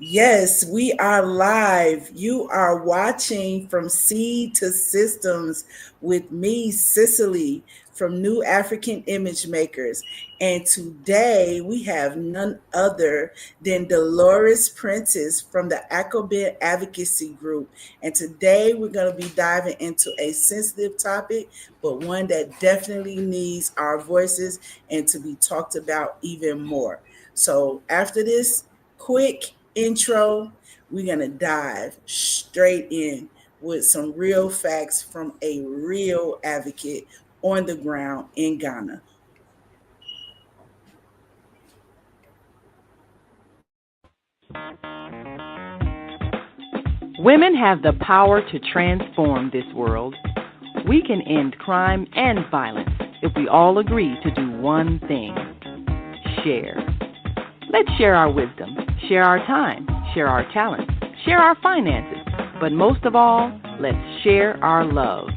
Yes, we are live. You are watching From Seed to Systems with me, Cicely, from New African Image Makers. And today we have none other than Deloris Prentice from the Akoben Advocacy Group. And today we're going to be diving into a sensitive topic, but one that definitely needs our voices and to be talked about even more. So after this quick intro, we're going to dive straight in with some real facts from a real advocate on the ground in Ghana. Women have the power to transform this world. We can end crime and violence if we all agree to do one thing: share. Let's share our wisdom, share our time, share our talents, share our finances, but most of all, let's share our love.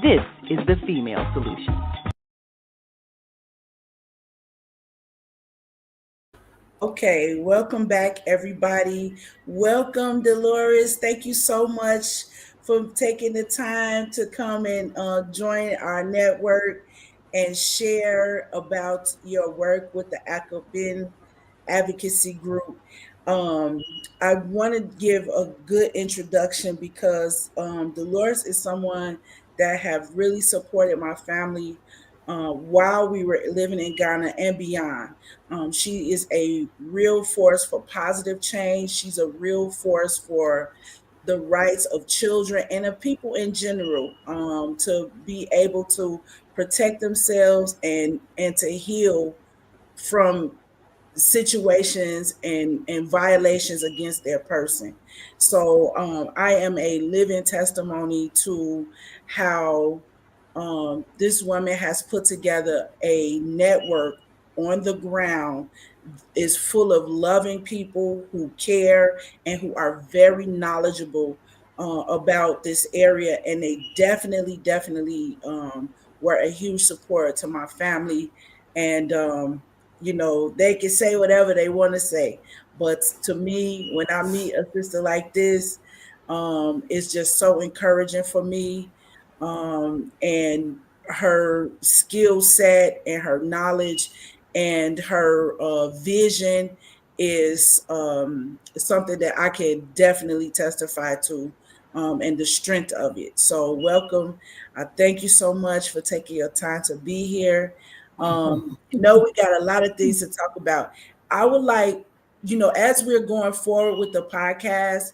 This is the female solution. Okay, welcome back, everybody. Welcome, Deloris. Thank you so much for taking the time to come and join our network and share about your work with the Akoben Advocacy Group. Um, I want to give a good introduction because Dolores is someone that have really supported my family while we were living in Ghana and beyond. She is a real force for positive change. She's a real force for the rights of children and of people in general, to be able to protect themselves and to heal from situations and violations against their person. So I am a living testimony to how this woman has put together a network on the ground, is full of loving people who care and who are very knowledgeable about this area. And they definitely were a huge support to my family. And, they can say whatever they want to say. But to me, when I meet a sister like this, it's just so encouraging for me. And her skill set and her knowledge and her vision is something that I can definitely testify to, and the strength of it. So, welcome. I thank you so much for taking your time to be here. We got a lot of things to talk about. I would like, as we're going forward with the podcast,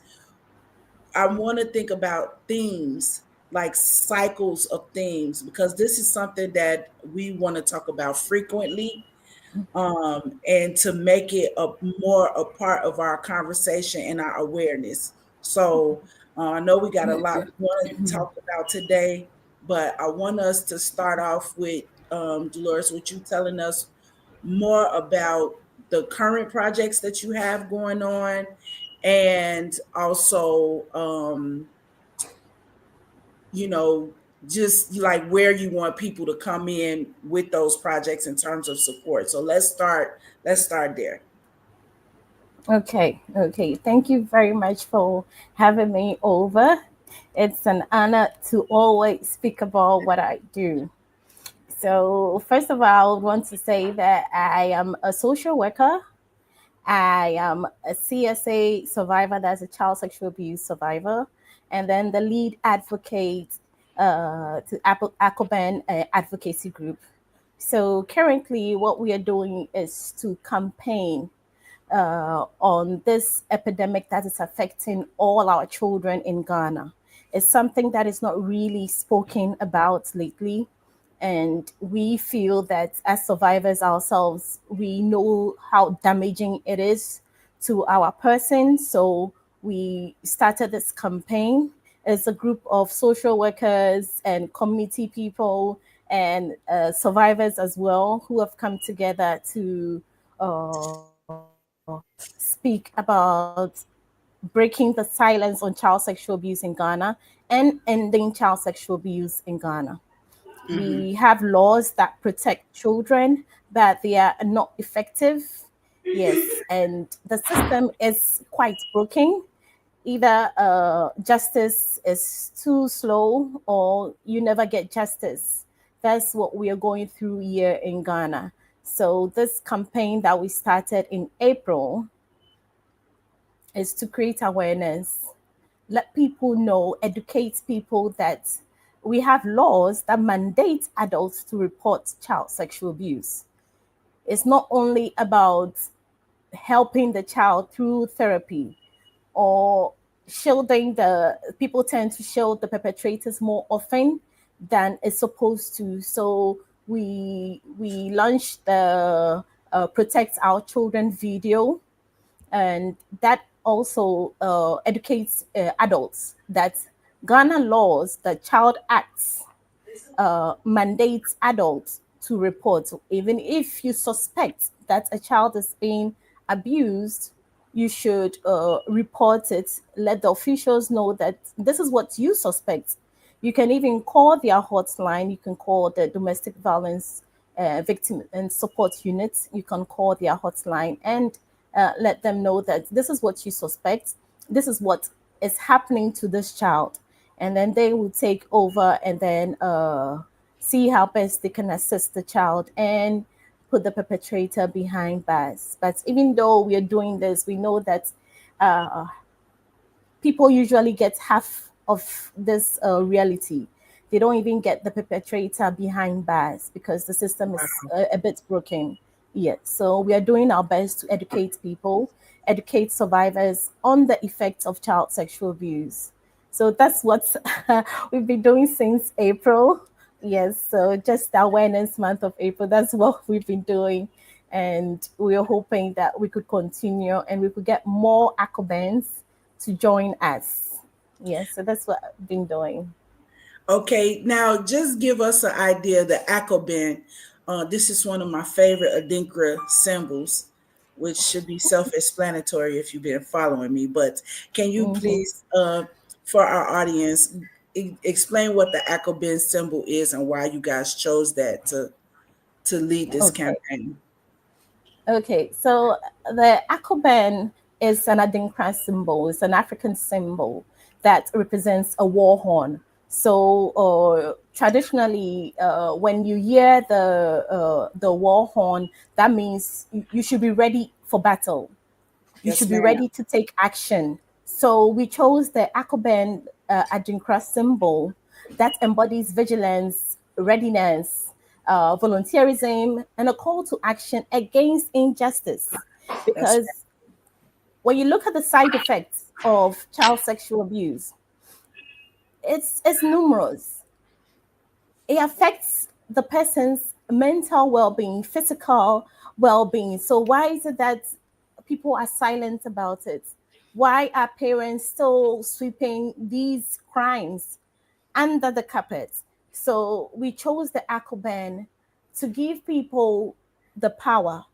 I want to think about themes, like cycles of themes, because this is something that we want to talk about frequently, and to make it more a part of our conversation and our awareness. So I know we got a lot we want to talk about today, but I want us to start off with Dolores, with you telling us more about the current projects that you have going on, and also you know just like where you want people to come in with those projects in terms of support. So let's start there. Okay. Thank you very much for having me over. It's an honor to always speak about what I do. So, first of all, I want to say that I am a social worker. I am a CSA survivor, that's a child sexual abuse survivor, and then the lead advocate to Akoben Advocacy Group. So, currently, what we are doing is to campaign on this epidemic that is affecting all our children in Ghana. It's something that is not really spoken about lately. And we feel that as survivors ourselves, we know how damaging it is to our person. So we started this campaign as a group of social workers and community people and survivors as well, who have come together to speak about breaking the silence on child sexual abuse in Ghana and ending child sexual abuse in Ghana. Mm-hmm. We have laws that protect children, but they are not effective. Yes, and the system is quite broken. Either justice is too slow or you never get justice. That's what we are going through here in Ghana. So, this campaign that we started in April is to create awareness, let people know, educate people that we have laws that mandate adults to report child sexual abuse. It's not only about helping the child through therapy or shielding the people tend to shield the perpetrators more often than it's supposed to. So we launched the Protect Our Children video, and that also educates adults that Ghana laws, the Child Acts, mandates adults to report. Even if you suspect that a child is being abused, you should report it. Let the officials know that this is what you suspect. You can even call their hotline. You can call the domestic violence victim and support unit. You can call their hotline and let them know that this is what you suspect. This is what is happening to this child, and then they will take over and then see how best they can assist the child and put the perpetrator behind bars. But even though we are doing this, we know that uh, people usually get half of this reality. They don't even get the perpetrator behind bars because the system is a bit broken. Yet, so we are doing our best to educate people, educate survivors on the effects of child sexual abuse. So that's what we've been doing since April. Yes, so just the awareness month of April. That's what we've been doing, and we are hoping that we could continue and we could get more Akobens to join us. Yes, so that's what I've been doing. Okay, now just give us an idea. The Akoben, this is one of my favorite Adinkra symbols, which should be self-explanatory if you've been following me. But can you Hmm. please, for our audience, explain what the Akoben symbol is and why you guys chose that to lead this Okay. campaign? Okay, so the Akoben is an Adinkra symbol. It's an African symbol that represents a war horn. So traditionally, when you hear the war horn, that means you should be ready for battle. You Yes, should be ma'am. ready to take action. So we chose the Akoben Adinkra symbol that embodies vigilance, readiness, volunteerism, and a call to action against injustice. That's Because when you look at the side effects of child sexual abuse, it's numerous. It affects the person's mental well-being, physical well-being. So why is it that people are silent about it? Why are parents still sweeping these crimes under the carpet? So we chose the Akoban to give people the power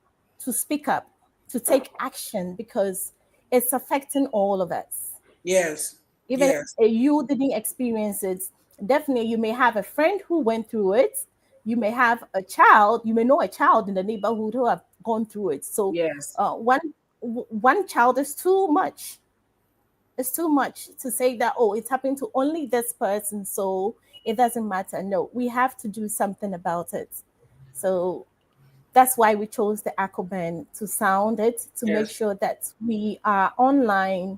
to speak up, to take action, because it's affecting all of us. yes, Even yes, if you didn't experience it, definitely you may have a friend who went through it. You may have a child, you may know a child in the neighborhood who have gone through it. So yes, one child is too much. It's too much to say that, oh, it's happened to only this person, so it doesn't matter. No, we have to do something about it. So that's why we chose the Akoben to sound it, to make yes. sure that we are online.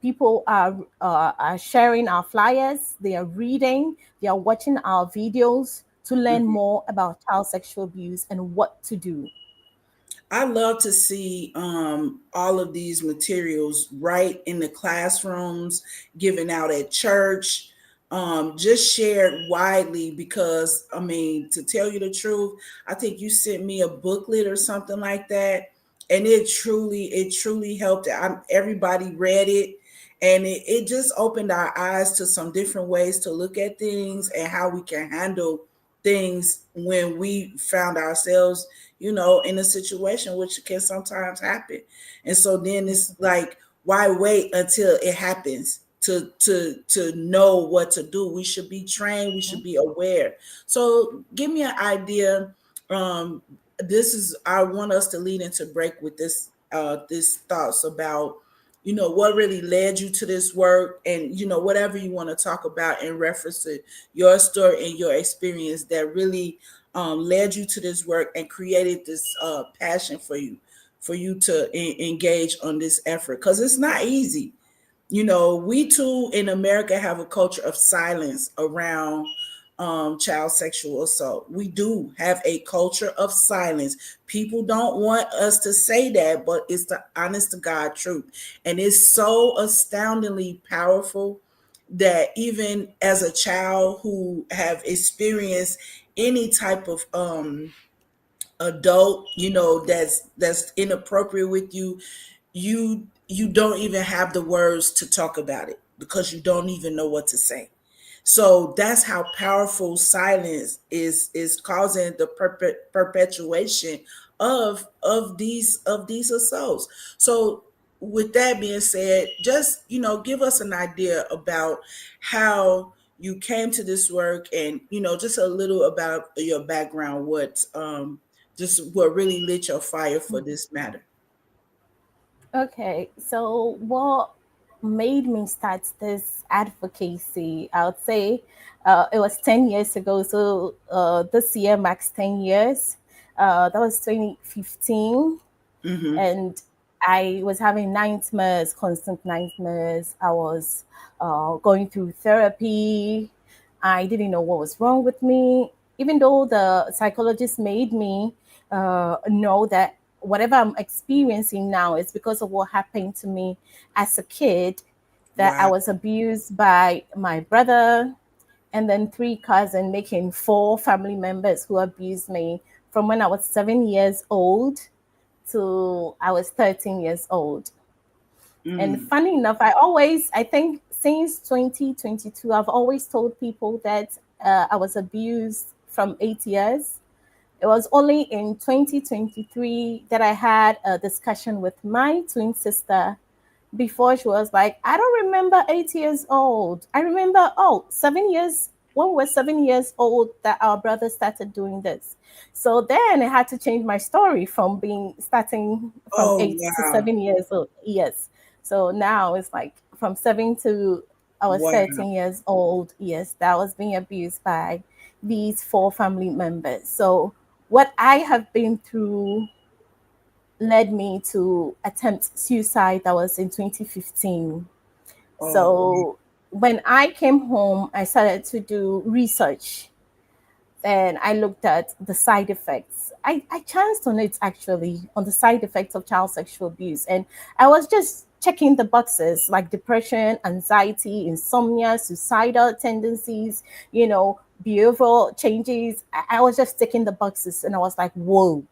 People are sharing our flyers, they are reading, they are watching our videos to learn Mhm. more about child sexual abuse and what to do. I love to see all of these materials right in the classrooms, given out at church, just shared widely because, I mean, to tell you the truth, I think you sent me a booklet or something like that. And it truly helped. Everybody read it. And it just opened our eyes to some different ways to look at things and how we can handle things when we found ourselves in a situation which can sometimes happen. And so then it's like, why wait until it happens to know what to do? We should be trained, we should be aware. So give me an idea. Um, this is, I want us to lead into break with this thoughts about, what really led you to this work, and whatever you want to talk about in reference to your story and your experience that really led you to this work and created this passion for you to engage on this effort, because it's not easy. We too in America have a culture of silence around child sexual assault. We do have a culture of silence. People don't want us to say that, but it's the honest to God truth. And it's so astoundingly powerful that even as a child who have experienced any type of adult, that's inappropriate with you, you don't even have the words to talk about it because you don't even know what to say. So that's how powerful silence is causing the perpetuation of these assaults. So with that being said, just give us an idea about how you came to this work, and just a little about your background, just what really lit your fire for this matter. Okay, so what made me start this advocacy? I would say it was 10 years ago. So this year marks 10 years. That was 2015. Mm-hmm. And I was having nightmares, constant nightmares. I was going through therapy. I didn't know what was wrong with me, even though the psychologist made me know that whatever I'm experiencing now is because of what happened to me as a kid, that I Wow. was abused by my brother and then three cousins, making four family members who abused me from when I was 7 years old to I was 13 years old. And Mm. funny enough, I think since 2022, I've always told people that I was abused from 8 years. It was only in 2023 that I had a discussion with my twin sister before. She was like, I don't remember 8 years old. I remember, oh, 7 years, when we were 7 years old, that our brother started doing this. So then I had to change my story from being starting from Oh, wow. 8 to 7 years old. Yes. So now it's like from 7 to I was Wow. 13 years old. Yes, that was being abused by these four family members. So what I have been through led me to attempt suicide. That was in 2015. Oh, wow. So when I came home, I started to do research and I looked at the side effects. I chanced on it actually, on the side effects of child sexual abuse. And I was just checking the boxes like depression, anxiety, insomnia, suicidal tendencies, behavioral changes. I was just ticking the boxes and I was like, whoa,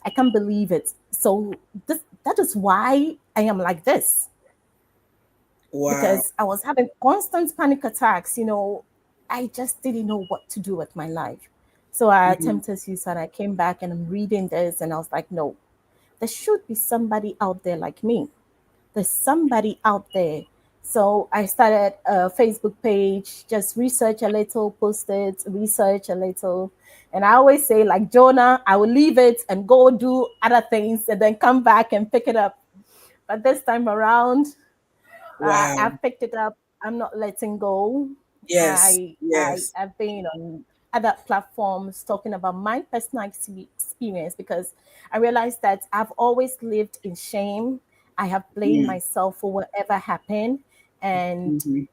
I can't believe it. So that is why I am like this, Wow. because I was having constant panic attacks. I just didn't know what to do with my life. So I Mhm. attempted suicide. I came back and I'm reading this and I was like, no, there should be somebody out there like me. There's somebody out there. So I started a Facebook page, just research a little, post it, research a little. And I always say, like Jonah, I will leave it and go do other things and then come back and pick it up. But this time around, Wow. I've picked it up. I'm not letting go. Yes. Yes. I've been on other platforms talking about my personal experience because I realized that I've always lived in shame. I have blamed Mm. myself for whatever happened, and Mhm.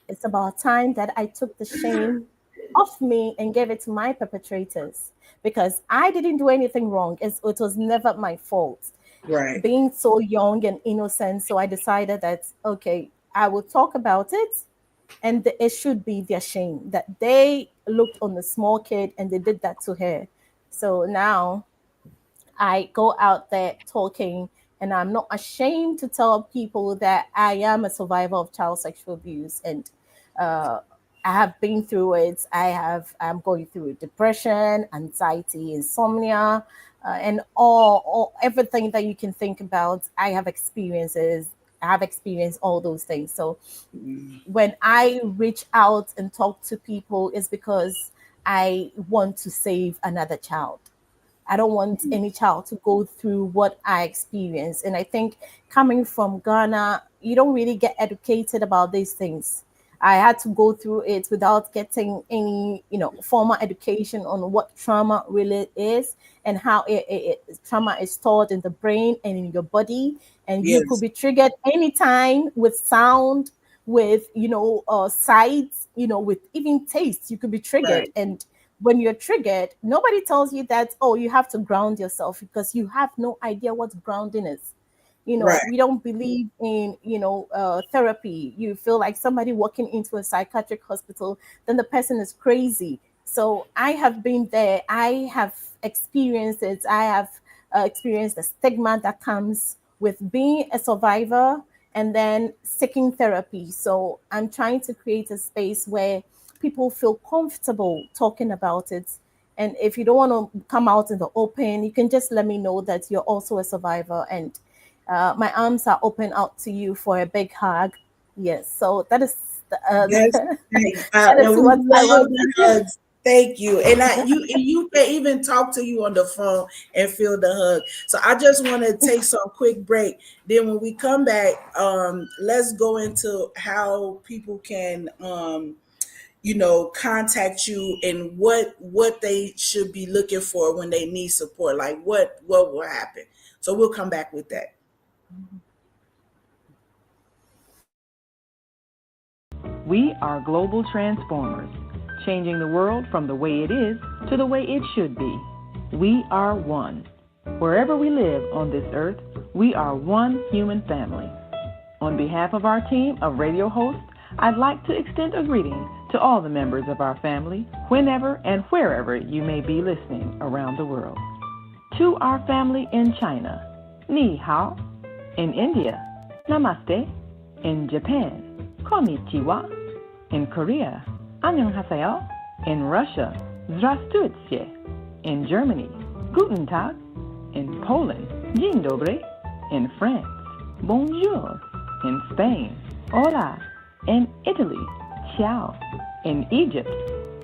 it's about time that I took the shame off me and gave it to my perpetrators because I didn't do anything wrong. It was never my fault Right. being so young and innocent. So I decided that, okay, I will talk about it, and it should be their shame that they looked on the small kid and they did that to her. So now I go out there talking, and I'm not ashamed to tell people that I am a survivor of child sexual abuse, and uh, I have been through it. I'm going through depression, anxiety, insomnia, and all everything that you can think about. I have experienced all those things. So Mm. when I reach out and talk to people, it's because I want to save another child. I don't want any child to go through what I experienced. And I think coming from Ghana, you don't really get educated about these things. I had to go through it without getting any, formal education on what trauma really is and how trauma is stored in the brain and in your body. And you could Yes. be triggered anytime with sound, with, sights, with even taste. You could be triggered. Right. And when you're triggered, nobody tells you that, oh, you have to ground yourself because you have no idea what grounding is. Right. We don't believe in, therapy. You feel like somebody walking into a psychiatric hospital, then the person is crazy. So I have been there. I have experienced it. I have experienced the stigma that comes with being a survivor and then seeking therapy. So I'm trying to create a space where people feel comfortable talking about it. And if you don't want to come out in the open, you can just let me know that you're also a survivor. And my arms are open out to you for a big hug. Yes. So that is Yes. that is And we what I love want the to hugs. Thank you. And you can even talk to you on the phone and feel the hug. So I just want to take some quick break. Then when we come back, let's go into how people can contact you and what they should be looking for when they need support. Like what will happen. So we'll come back with that. We are global transformers, changing the world from the way it is to the way it should be. We are one. Wherever we live on this earth, we are one human family. On behalf of our team of radio hosts, I'd like to extend a greeting to all the members of our family, whenever and wherever you may be listening around the world. To our family in China, Ni Hao. In India, Namaste. In Japan, Konnichiwa. In Korea, Annyeonghaseyo. In Russia, Здравствуйте. In Germany, Guten Tag. In Poland, Dzień dobry. In France, Bonjour. In Spain, Hola. In Italy, Ciao. In Egypt,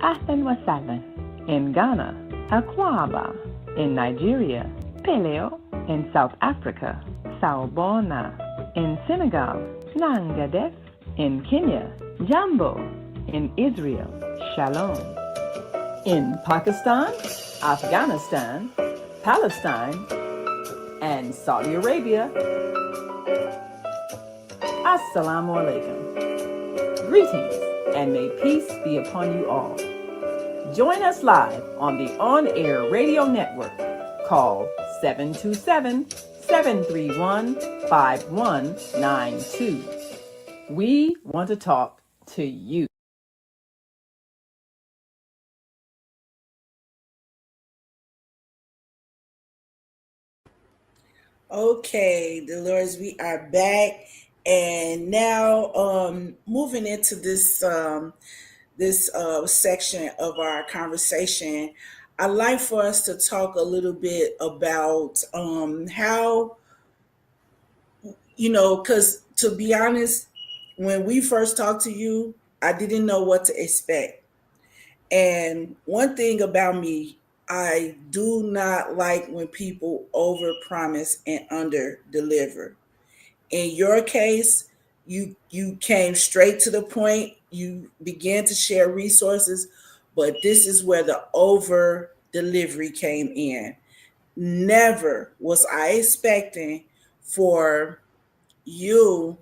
Ahlan wa sahlan. In Ghana, Akwaba. In Nigeria, Peleo. In South Africa, Sawubona. In Senegal, Nangadef. In Kenya, Jambo. In Israel, Shalom. In Pakistan, Afghanistan, Palestine, and Saudi Arabia, Assalamu alaikum. Greetings, and may peace be upon you all. Join us live on the on-air radio network. Call 727-731-5192. We want to talk to you. Okay, Dolores, we are back, and now moving into this section of our conversation, I'd like for us to talk a little bit about how because to be honest, when we first talked to you, I didn't know what to expect. And one thing about me, I do not like when people overpromise and under deliver. In your case, you came straight to the point. You began to share resources, but this is where the over delivery came in. Never was I expecting for you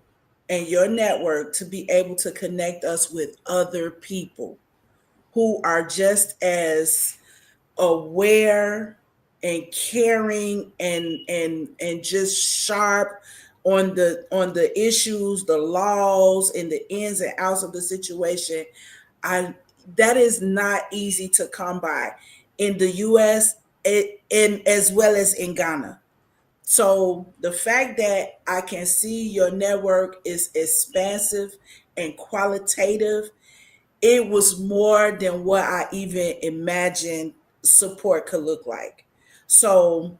and your network to be able to connect us with other people who are just as aware and caring and just sharp on the issues, the laws, and the ins and outs of the situation. I That is not easy to come by in the US and as well as in Ghana. So the fact that I can see your network is expansive and qualitative, it was more than what I even imagined support could look like. So,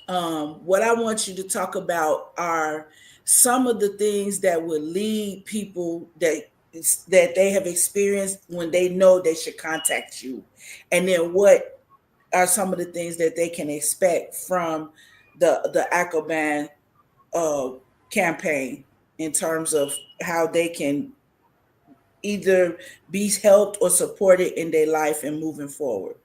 what I want you to talk about are some of the things that would lead people that they have experienced when they know they should contact you, and then what are some of the things that they can expect from the Akoben uh, campaign in terms of how they can either be helped or supported in their life and moving forward.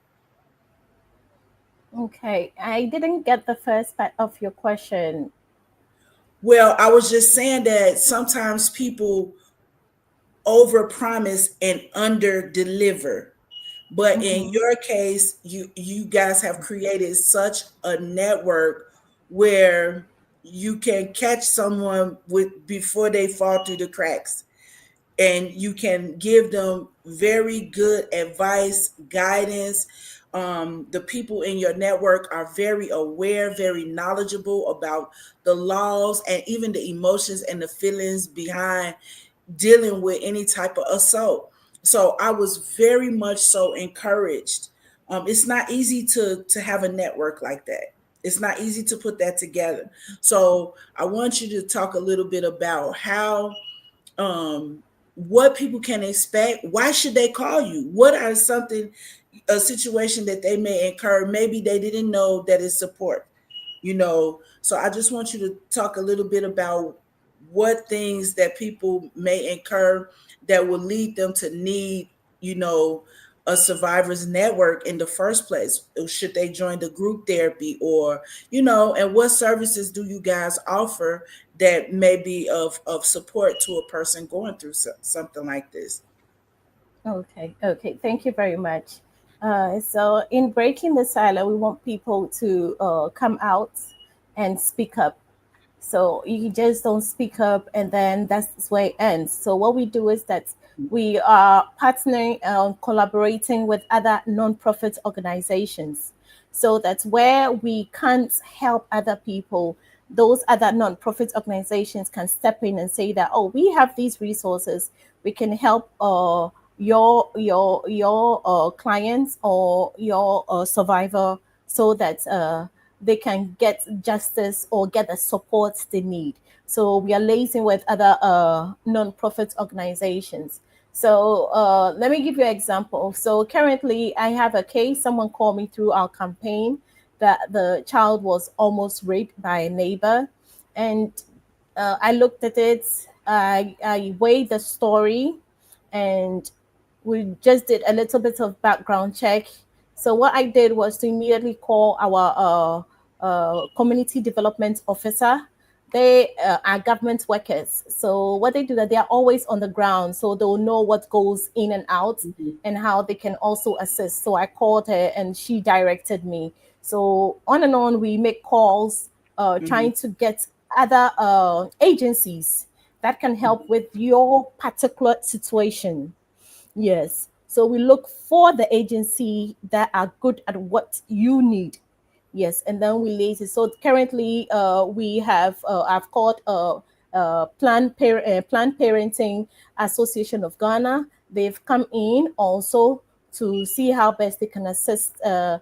Okay, I didn't get the first part of your question. Well, I was just saying that sometimes people over promise and under deliver. But in Mm-hmm. your case, you guys have created such a network where you can catch someone with before they fall through the cracks, and you can give them very good advice, guidance. The people in your network are very aware, very knowledgeable about the laws and even the emotions and the feelings behind dealing with any type of assault. So I was very much so encouraged. It's not easy to have a network like that. It's not easy to put that together. So I want you to talk a little bit about how um what people can expect. Why should they call you? What are something a situation that they may incur? Maybe they didn't know that it's support, So I just want you to talk a little bit about what things that people may incur that will lead them to need, you know, a survivors network in the first place. Should they join the group therapy, or, and what services do you guys offer that may be of support to a person going through something like this? Okay, okay. Thank you very much. So, in breaking the silence, we want people to come out and speak up. So you just don't speak up, and then that's where it ends. So what we do is that we are partnering and collaborating with other non-profit organizations. So that's where we can't help other people. Those other non-profit organizations can step in and say that, oh, we have these resources. We can help your clients or your survivor, so that they can get justice or get the support they need. So we are liaising with other non-profit organizations. So let me give you an example. So currently, I have a case. Someone called me through our campaign that the child was almost raped by a neighbor, and I looked at it. I weighed the story, and we just did a little bit of background check. So what I did was to immediately call our community development officer. They are government workers, so what they do that they are always on the ground, so they'll know what goes in and out Mm-hmm. and how they can also assist. So I called her and she directed me. So on and on, we make calls, Mm-hmm. trying to get other agencies that can help with your particular situation. Yes. So we look for the agency that are good at what you need. Yes, and then we lazy. So currently, we have I've called Planned Parenting Association of Ghana. They've come in also to see how best they can assist the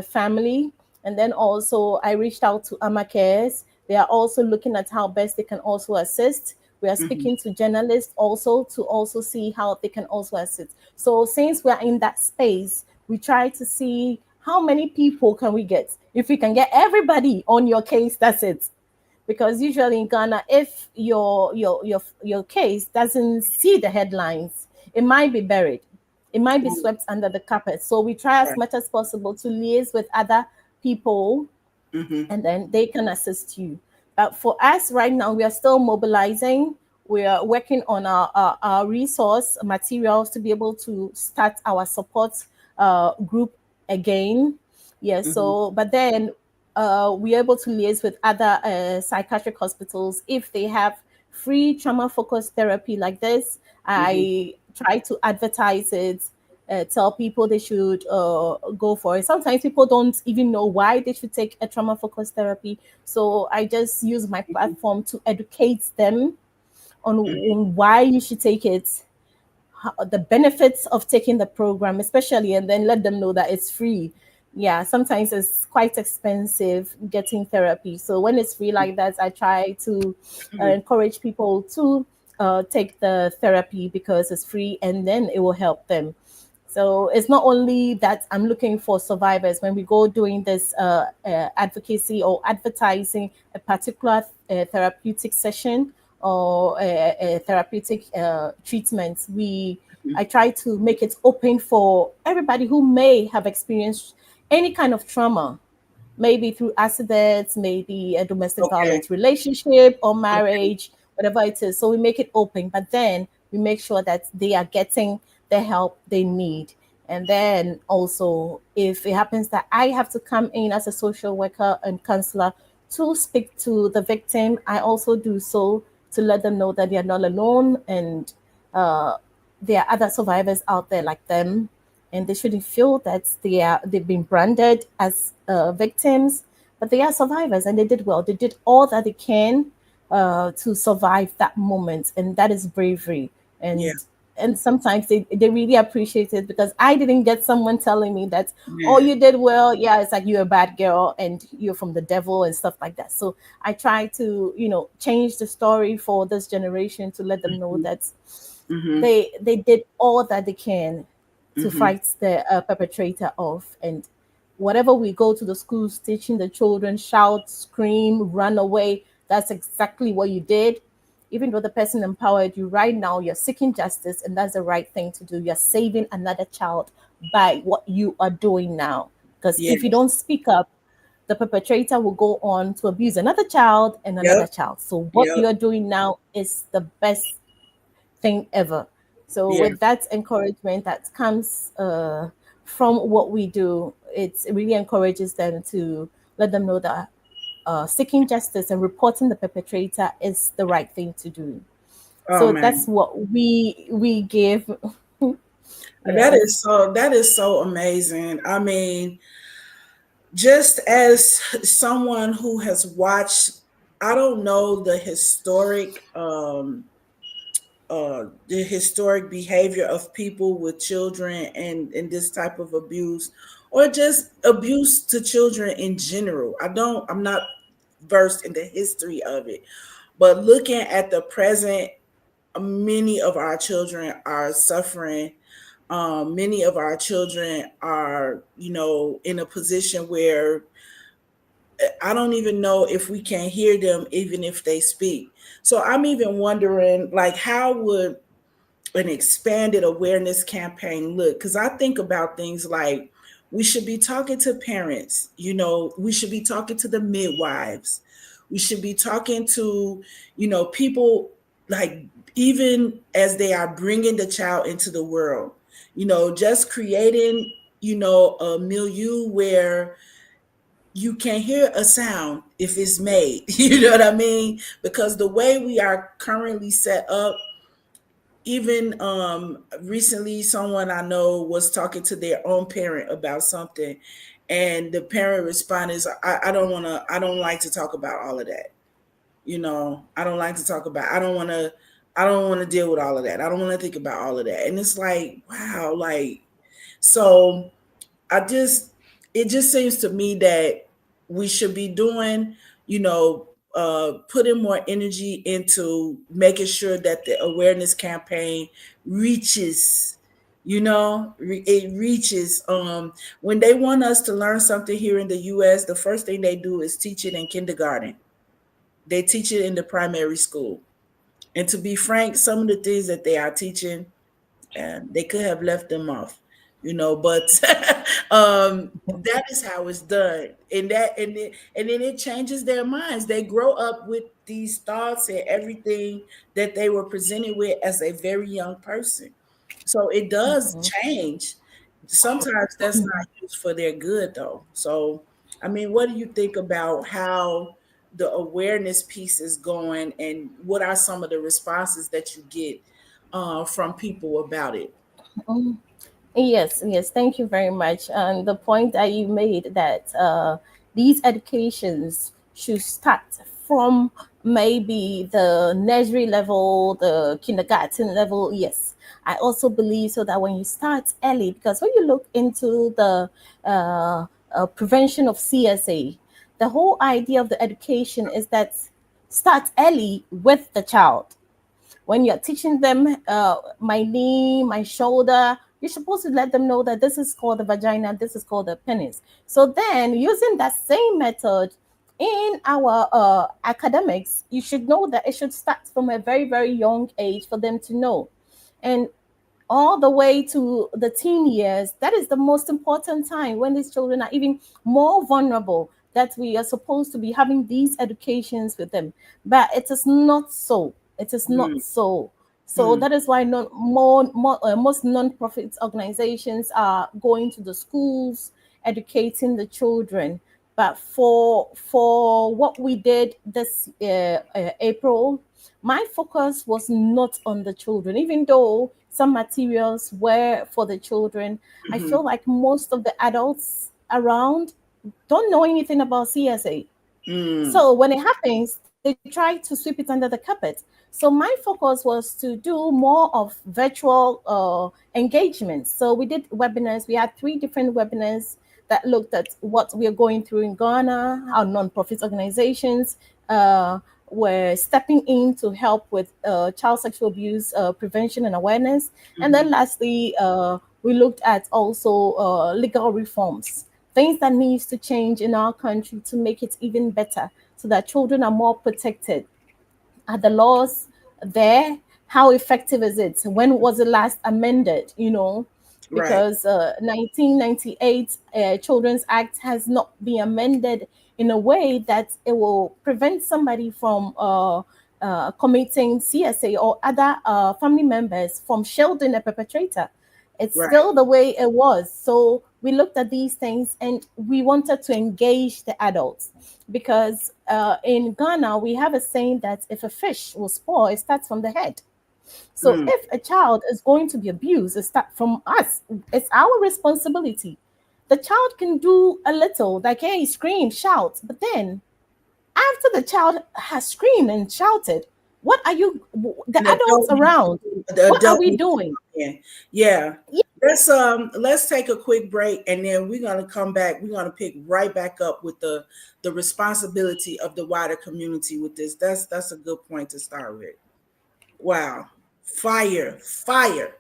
family. And then also I reached out to Amacares. They are also looking at how best they can also assist. We are Mm-hmm. speaking to journalists also to also see how they can also assist. So since we are in that space, we try to see how many people can we get. If we can get everybody on your case, that's it. Because usually in Ghana, if your case doesn't see the headlines, it might be buried. It might be swept under the carpet. So we try as Right. much as possible to liaise with other people, Mm-hmm. and then they can assist you. But for us right now, we are still mobilizing. We are working on our resource materials to be able to start our support group again. Yes. Mm-hmm. So, but then we're able to liaise with other psychiatric hospitals if they have free trauma focused therapy like this. Mm-hmm. I try to advertise it, tell people they should go for it. Sometimes people don't even know why they should take a trauma focused therapy. So I just use my platform to educate them on why you should take it, the benefits of taking the program, especially, and then let them know that it's free. Yeah, sometimes it's quite expensive getting therapy. So when it's free like that, I try to Mm-hmm. encourage people to take the therapy because it's free and then it will help them. So it's not only that I'm looking for survivors when we go doing this advocacy or advertising a particular therapeutic session or a therapeutic treatment. I try to make it open for everybody who may have experienced any kind of trauma, maybe through accidents, maybe a domestic Okay. violence relationship or Okay. marriage, whatever it is. So we make it open, but then we make sure that they are getting the help they need. And then also, if it happens that I have to come in as a social worker and counselor to speak to the victim, I also do so to let them know that they are not alone, and uh, there are other survivors out there like them, and they shouldn't feel that they've been branded as victims, but they are survivors and they did well. They did all that they can to survive that moment, and that is bravery. Yeah. And sometimes they really appreciate it, because I didn't get someone telling me that, oh, Man. you did well. Yeah, it's like you're a bad girl and you're from the devil and stuff like that. So I try to, change the story for this generation to let them know that Mm-hmm. they did all that they can to Mm-hmm. fight the perpetrator off. And whatever we go to the schools teaching the children, shout, scream, run away, that's exactly what you did. Even though the person empowered you, right now you're seeking justice, and that's the right thing to do. You're saving another child by what you are doing now, because Yeah. if you don't speak up, the perpetrator will go on to abuse another child and Yep. another child. So what Yep. you're doing now is the best thing ever. So Yeah. with that encouragement that comes from what we do, it really encourages them to let them know that seeking justice and reporting the perpetrator is the right thing to do. Oh So that's man. what we give. That Yes. is so amazing. I mean, just as someone who has watched, I don't know the historic behavior of people with children and this type of abuse, or just abuse to children in general. I'm not versed in the history of it, but looking at the present, many of our children are suffering. Many of our children are, in a position where I don't even know if we can hear them, even if they speak. So I'm even wondering, like, how would an expanded awareness campaign look? Because I think about things like we should be talking to parents, we should be talking to the midwives, we should be talking to, people, like, even as they are bringing the child into the world, just creating, a milieu where you can hear a sound if it's made. You know what I mean? Because the way we are currently set up, even recently someone I know was talking to their own parent about something, and the parent responded is, I don't like to talk about all of that. I don't like to talk about, I don't want to deal with all of that. I don't want to think about all of that. And it's like, wow, like, so I just it just seems to me that we should be doing, you know, putting more energy into making sure that the awareness campaign reaches, it reaches. When they want us to learn something here in the US, the first thing they do is teach it in kindergarten. They teach it in the primary school. And to be frank, some of the things that they are teaching, and they could have left them off, but that is how it's done. And then it changes their minds. They grow up with these thoughts and everything that they were presented with as a very young person. So it does Mhm. change. Sometimes that's not used for their good, though. So I mean, what do you think about how the awareness piece is going, and what are some of the responses that you get from people about it? Mhm. Yes, yes, thank you very much. And the point that you made, that these educations should start from maybe the nursery level, the kindergarten level. Yes, I also believe so, that when you start early, because when you look into the prevention of CSA, the whole idea of the education is that start early with the child. When you're teaching them my knee, my shoulder, You're supposed to let them know that this is called the vagina, this is called the penis. So then, using that same method in our academics, you should know that it should start from a very, very young age for them to know. And all the way to the teen years, that is the most important time when these children are even more vulnerable, that we are supposed to be having these educations with them. But it is not so. It is not Mm, so. So mm, that is why most non-profit organizations are going to the schools, educating the children. But for what we did this April, my focus was not on the children, even though some materials were for the children. I mhm, feel like most of the adults around don't know anything about CSA. mm. So when it happens, they try to sweep it under the carpet. So my focus was to do more of virtual engagements. So we did webinars. We had three different webinars that looked at what we are going through in Ghana, how nonprofit organizations uh, were stepping in to help with child sexual abuse prevention and awareness. And Mhm. then lastly, we looked at also legal reforms, things that needs to change in our country to make it even better so that children are more protected. Are the laws there? How effective is it? When was it last amended? Right. Because 1998 Children's Act has not been amended in a way that it will prevent somebody from committing CSA or other family members from shielding a perpetrator. It's Right. still the way it was. So we looked at these things and we wanted to engage the adults because in Ghana, we have a saying that if a fish will spoil, it starts from the head. So Mm. if a child is going to be abused, it starts from us. It's our responsibility. The child can do a little, like, hey, scream, shout. But then after the child has screamed and shouted, what are you, the The adults adult needs around, the what are adult we needs to doing? come in. Yeah. Yeah, Let's take a quick break and then we're gonna come back. We're gonna pick right back up with the responsibility of the wider community with this. That's a good point to start with. Wow. Fire. Fire.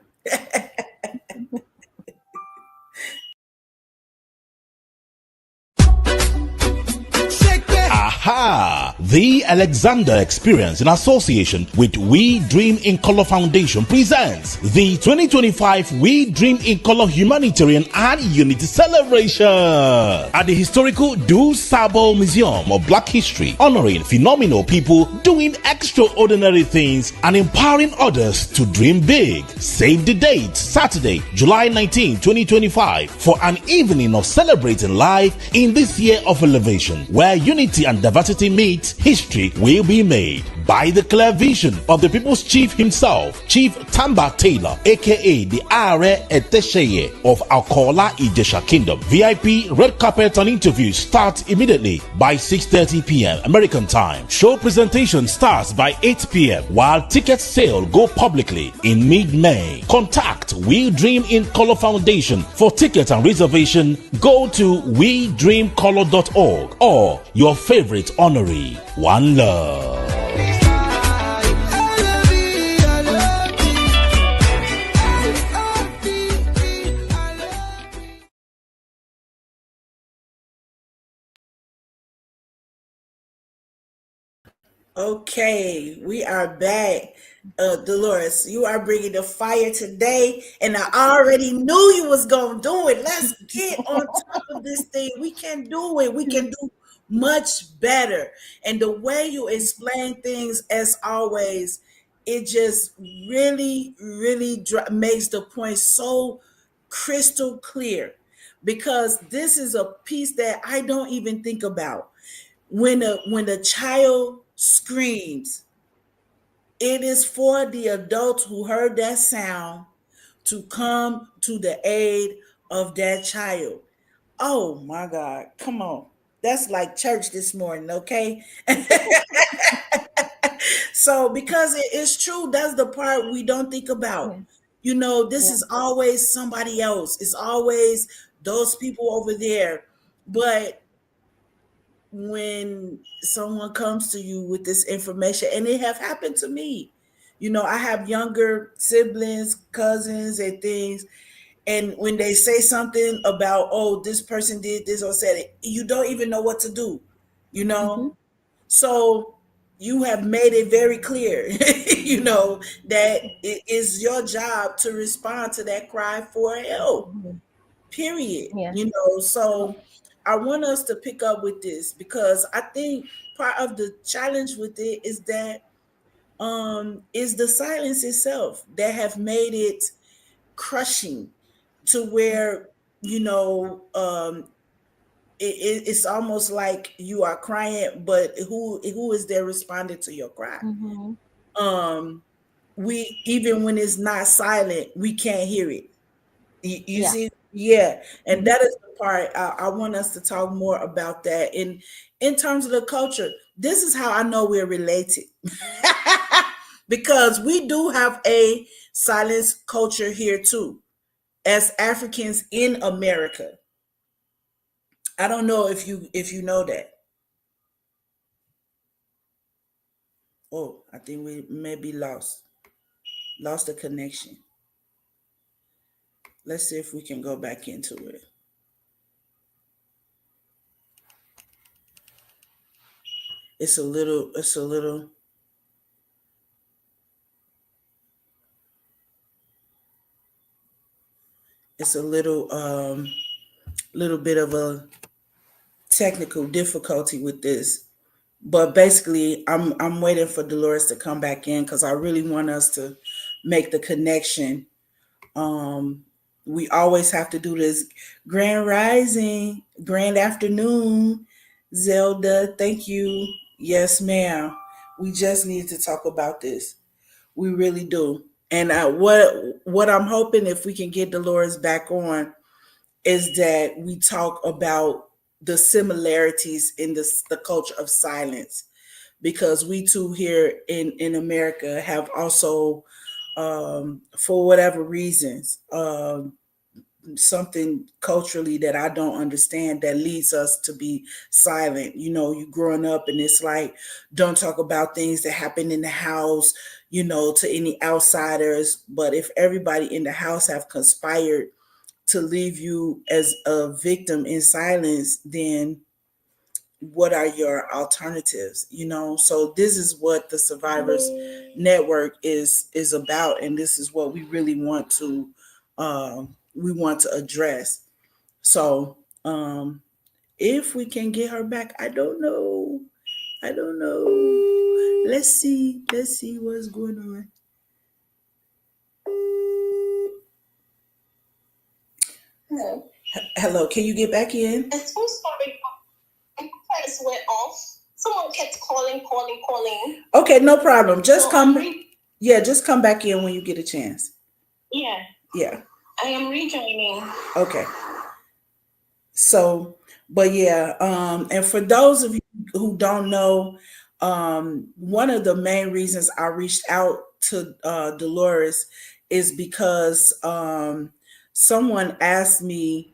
Aha! The Alexander Experience in association with We Dream in Color Foundation presents the 2025 We Dream in Color Humanitarian and Unity Celebration at the historical Du Sabo Museum of Black History, honoring phenomenal people doing extraordinary things and empowering others to dream big. Save the date, Saturday, July 19, 2025, for an evening of celebrating life in this year of elevation, where unity and diversity meet, history will be made by the clear vision of the people's chief himself, Chief Tamba Taylor, aka the Are Etesheye of Akola Ijesha Kingdom. VIP red carpet and interviews start immediately by 6:30 p.m. American time. Show presentation starts by 8 p.m. while ticket sale go publicly in mid-May. Contact We Dream in Color Foundation for ticket and reservation. Go to wedreamcolor.org or your favorite honoree. One love. Okay, we are back. Dolores, you are bringing the fire today, and I already knew you was gonna do it. Let's get on top of this thing. We can do it. We can do much better. And the way you explain things, as always, it just really, really makes the point so crystal clear. Because this is a piece that I don't even think about when a child screams, it is for the adults who heard that sound to come to the aid of that child. Oh my God, come on. That's like church this morning, okay? So, because it is true, that's the part we don't think about. yeah, This yeah. is always somebody else, it's always those people over there. But when someone comes to you with this information, and it have happened to me, I have younger siblings, cousins, and things, And when they say something about, oh, this person did this or said it, you don't even know what to do, you know? Mm-hmm. So you have made it very clear, that it is your job to respond to that cry for help, Mm-hmm. period. Yeah. So I want us to pick up with this because I think part of the challenge with it is that is the silence itself that have made it crushing to where you know it's almost like you are crying, but who is there responding to your cry? Mm-hmm. um we, even when it's not silent, we can't hear it. You Yeah. see, yeah. And Mm-hmm. that is the part I want us to talk more about, that in terms of the culture. This is how I know we're related. Because we do have a silence culture here too, as Africans in America. I don't know if you know that. Oh, I think we maybe lost the connection. Let's see if we can go back into it. It's a little bit of a technical difficulty with this. But basically, I'm waiting for Dolores to come back in because I really want us to make the connection. Um, we always have to do this. Grand Rising, Grand Afternoon, Zelda. Thank you. Yes, ma'am. We just need to talk about this. We really do. And what I'm hoping, if we can get Dolores back on, is that we talk about the similarities in the culture of silence, because we too here in America have also, for whatever reasons, something culturally that I don't understand that leads us to be silent. You growing up and it's like, don't talk about things that happen in the house, to any outsiders. But if everybody in the house have conspired to leave you as a victim in silence, then what are your alternatives? So this is what the Survivors Network is about, and this is what we really want to address. So if we can get her back, I don't know. Let's see what's going on. Hello. Hello, can you get back in? I'm so sorry. My parents went off. Someone kept calling. Okay, no problem. Just So come. Yeah, just come back in when you get a chance. yeah, Yeah. I am rejoining. Okay. So, but yeah, and for those of you who don't know, one of the main reasons I reached out to Dolores is because someone asked me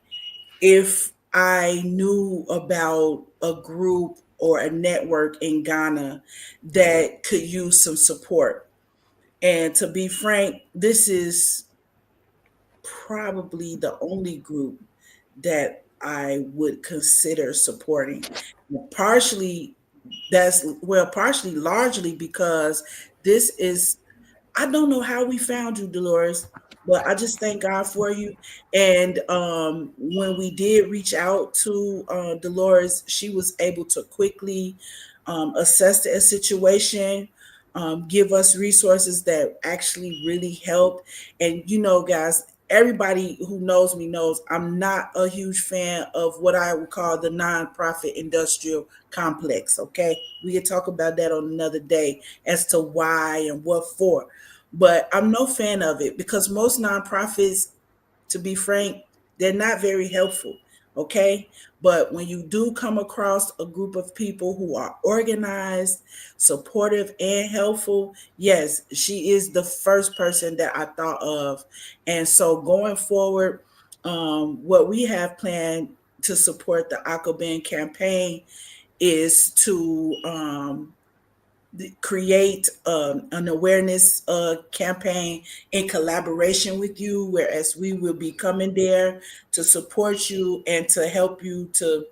if I knew about a group or a network in Ghana that could use some support. And to be frank, this is probably the only group that I would consider supporting. Partially, partially, largely because this is, I don't know how we found you, Dolores, but I just thank God for you. And when we did reach out to Dolores, she was able to quickly assess the situation, give us resources that actually really helped. And guys, everybody who knows me knows I'm not a huge fan of what I would call the nonprofit industrial complex. Okay, we could talk about that on another day as to why and what for. But I'm no fan of it because most nonprofits, to be frank, they're not very helpful. Okay. But when you do come across a group of people who are organized, supportive, and helpful, yes, she is the first person that I thought of. And so going forward, what we have planned to support the Akoben campaign is to create an awareness campaign in collaboration with you, whereas we will be coming there to support you and to help you to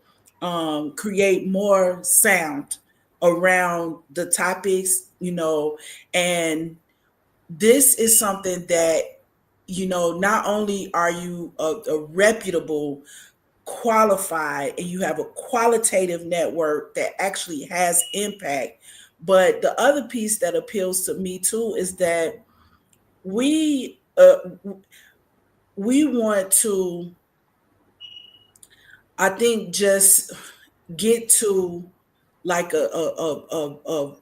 create more sound around the topics, and this is something that, not only are you a reputable, qualified, and you have a qualitative network that actually has impact. But the other piece that appeals to me too is that we we want to, I think, just get to like a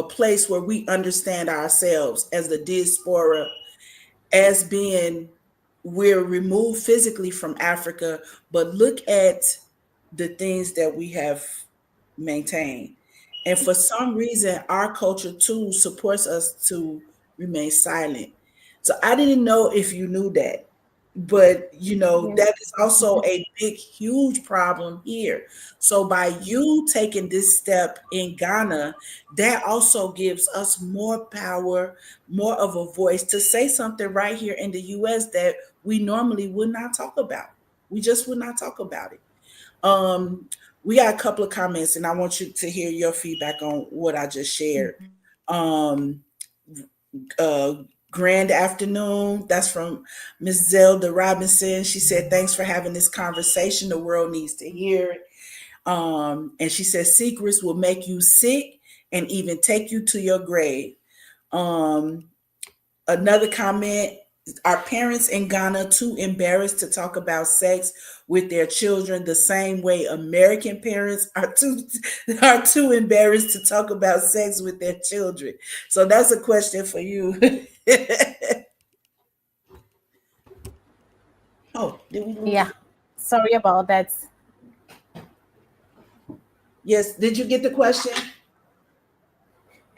place where we understand ourselves as the diaspora, as being, we're removed physically from Africa, but look at the things that we have maintained. And for some reason, our culture too supports us to remain silent. So I didn't know if you knew that, but Yes. that is also a big, huge problem here. So by you taking this step in Ghana, that also gives us more power, more of a voice to say something right here in the US that we normally would not talk about. We just would not talk about it. Um, we got a couple of comments, and I want you to hear your feedback on what I just shared. Um, uh, Grand afternoon. That's from Miss Zelda Robinson. She said, "Thanks for having this conversation. The world needs to hear it." And she says, "Secrets will make you sick and even take you to your grave." Um, Another comment: Are parents in Ghana too embarrassed to talk about sex with their children the same way American parents are too embarrassed to talk about sex with their children? So that's a question for you. Oh, did we lose? Yeah. Sorry about that. Yes. Did you get the question?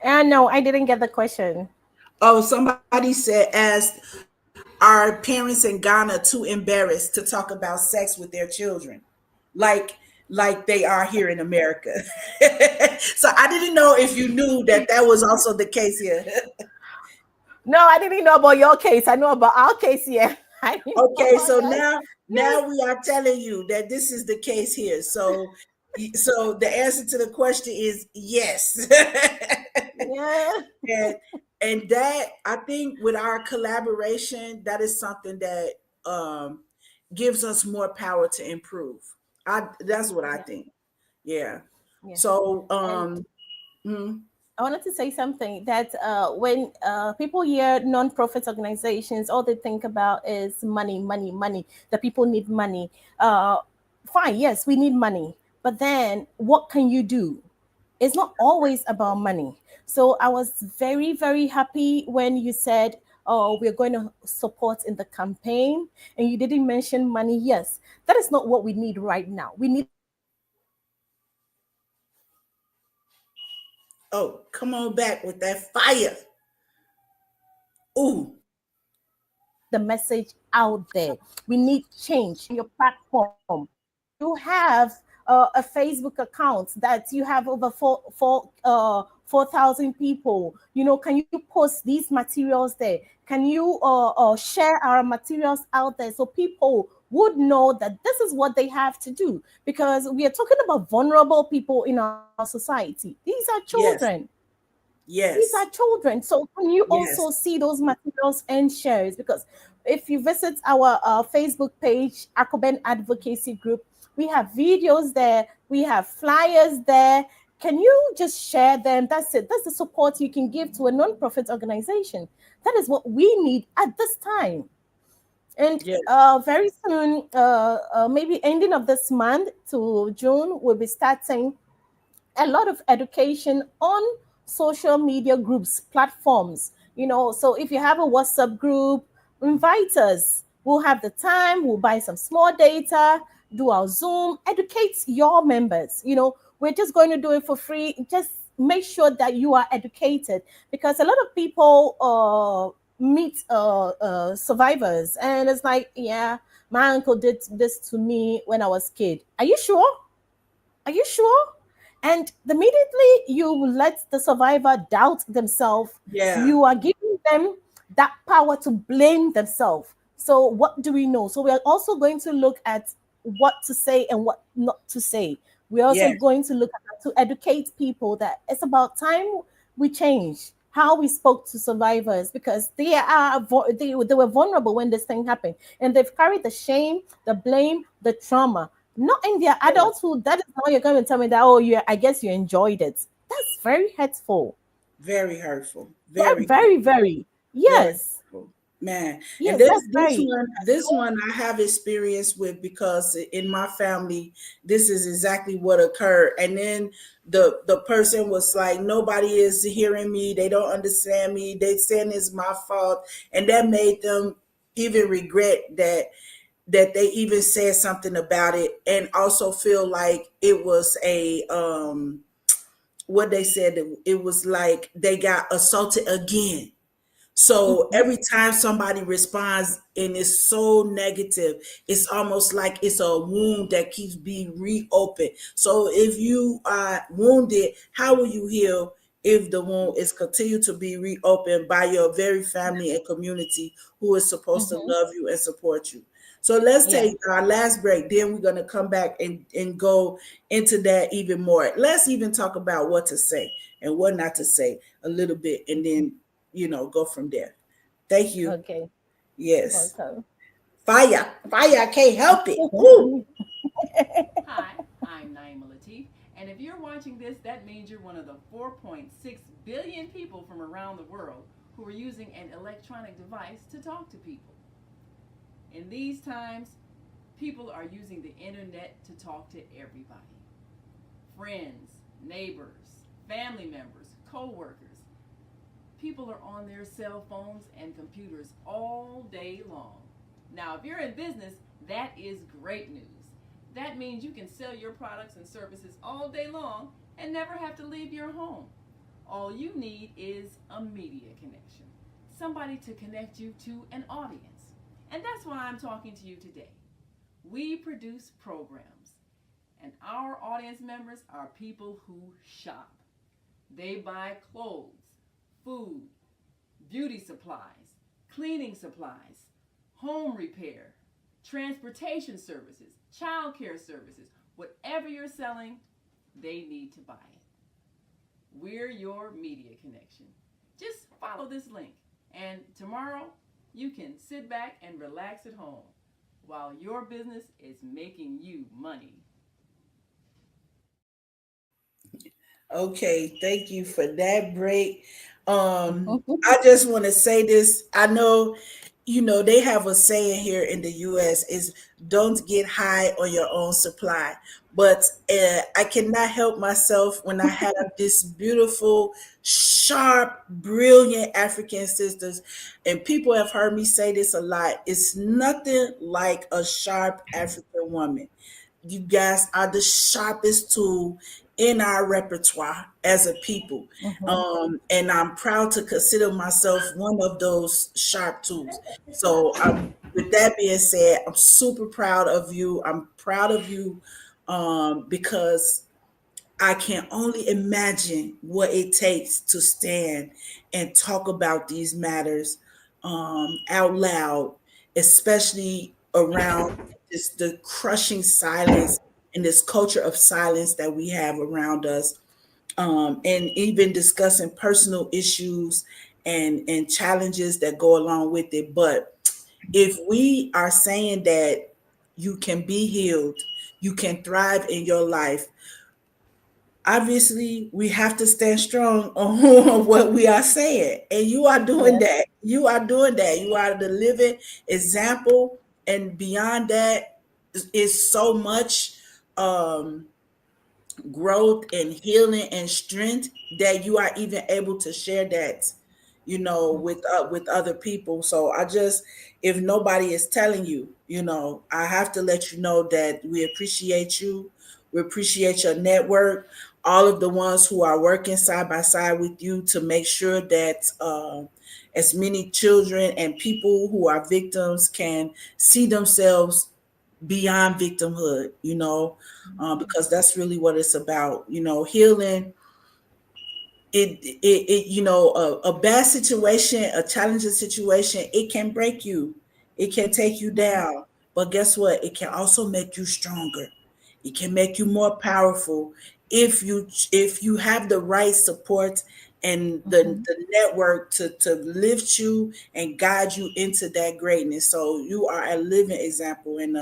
No, I didn't get the question. Oh, somebody asked, are parents in Ghana too embarrassed to talk about sex with their children, like like they are here in America? So I didn't know if you knew that that was also the case here. No, I didn't know about your case. I know about our case here. I didn't know Okay, about so yours. Yes. now we are telling you that this is the case here. So the answer to the question is yes. Yeah. and and that, I think, with our collaboration, that is something that um gives us more power to improve. That's what I Yeah. think. Yeah. Yeah. So And mm, I wanted to say something that when people hear non-profit organizations, all they think about is money, money, money. The people need money. Uh, Fine, yes, we need money. But then what can you do? It's not always about money. So I was very, very happy when you said, "Oh, we're going to support in the campaign," and you didn't mention money. Yes, that is not what we need right now. We need the message out there. We need to get the message out there. oh, come We on need back with that to get fire. the message out there. Ooh, We need change on your platform. You have a Facebook account that you have over 4,000 people. Can you post these materials there? Can you share our materials out there so people would know that this is what they have to do? Because we are talking about vulnerable people in our society. These are children. yes, These are yes, children. So can you also yes, see those materials and shares? Because if you visit our Facebook page, Akoben Advocacy Group, we have videos there, we have flyers there. Can you just share them? That's it. That's the support you can give to a non-profit organization. That is what we need at this time. And yes, very soon, maybe ending of this month to June, we'll be starting a lot of education on social media groups, platforms. So if you have a WhatsApp group, invite us. We'll have the time, we'll buy some small data, do our Zoom, educate your members. We're just going to do it for free. Just make sure that you are educated, because a lot of people meet survivors, and it's like, yeah, my uncle did this to me when I was a kid. Are you sure? Are you sure? And immediately you let the survivor doubt themselves, Yeah. you are giving them that power to blame themselves. So what do we know? So we are also going to look at what to say and what not to say. We're also Yes. going to look at to educate people that it's about time we change how we spoke to survivors, because they were vulnerable when this thing happened, and they've carried the shame, the blame, the trauma, not in their Yes. adulthood. That is now you're going to tell me that, oh, you, I guess you enjoyed it. That's very hurtful. Very hurtful. Very, Very very, hurtful. very. Very Yes. hurtful. Man. And Yes, this that's this very. one this one I have experience with, because in my family this is exactly what occurred. And then the person was like, nobody is hearing me, they don't understand me, they saying it's my fault. And that made them even regret that they even said something about it, and also feel like it was a what they said, it was like they got assaulted again. So Mhm. every time somebody responds and it's so negative, it's almost like it's a wound that keeps being reopened. So if you are wounded, how will you heal if the wound is continued to be reopened by your very family and community who is supposed to Mhm. love you and support you? So let's Yeah. take our last break. Then we're going to come back and go into that even more. Let's even talk about what to say and what not to say a little bit, and then go from there. Thank you. Okay. Yes. Welcome. Fire. Fire. I can't help it. Woo. Hi, I'm Naima Latif, and if you're watching this, that means you're one of the 4.6 billion people from around the world who are using an electronic device to talk to people. In these times, people are using the internet to talk to everybody: friends, neighbors, family members, co workers. People are on their cell phones and computers all day long. Now, if you're in business, that is great news. That means you can sell your products and services all day long and never have to leave your home. All you need is a media connection, somebody to connect you to an audience. And that's why I'm talking to you today. We produce programs, and our audience members are people who shop. They buy clothes, food, beauty supplies, cleaning supplies, home repair, transportation services, childcare services. Whatever you're selling, they need to buy it. We're your media connection. Just follow this link, and tomorrow you can sit back and relax at home while your business is making you money. Okay, thank you for that break. I Mhm. just want to say this. I know, they have a saying here in the US is don't get high on your own supply. But I cannot help myself when I have this beautiful, sharp, brilliant African sisters, and people have heard me say this a lot. It's nothing like a sharp African woman. You guys are the sharpest tool in our repertoire as a people. Mhm. And I'm proud to consider myself one of those sharp tools. So, with that being said, I'm super proud of you. I'm proud of you, because I can only imagine what it takes to stand and talk about these matters out loud, especially around the crushing silence and this culture of silence that we have around us, and even discussing personal issues and challenges that go along with it. But if we are saying that you can be healed, you can thrive in your life, obviously we have to stand strong on what we are saying, and you are doing Yes. that. You are doing that. You are the living example, and beyond that is so much um growth and healing and strength that you are even able to share that, with other people. So I just, if nobody is telling you, I have to let you know that we appreciate you. We appreciate your network, all of the ones who are working side by side with you to make sure that as many children and people who are victims can see themselves beyond victimhood, because that's really what it's about. Healing. A bad situation, a challenging situation, it can break you, it can take you down, but guess what, it can also make you stronger, it can make you more powerful if you have the right support and the, Mhm. the network to lift you and guide you into that greatness. So you are a living example, and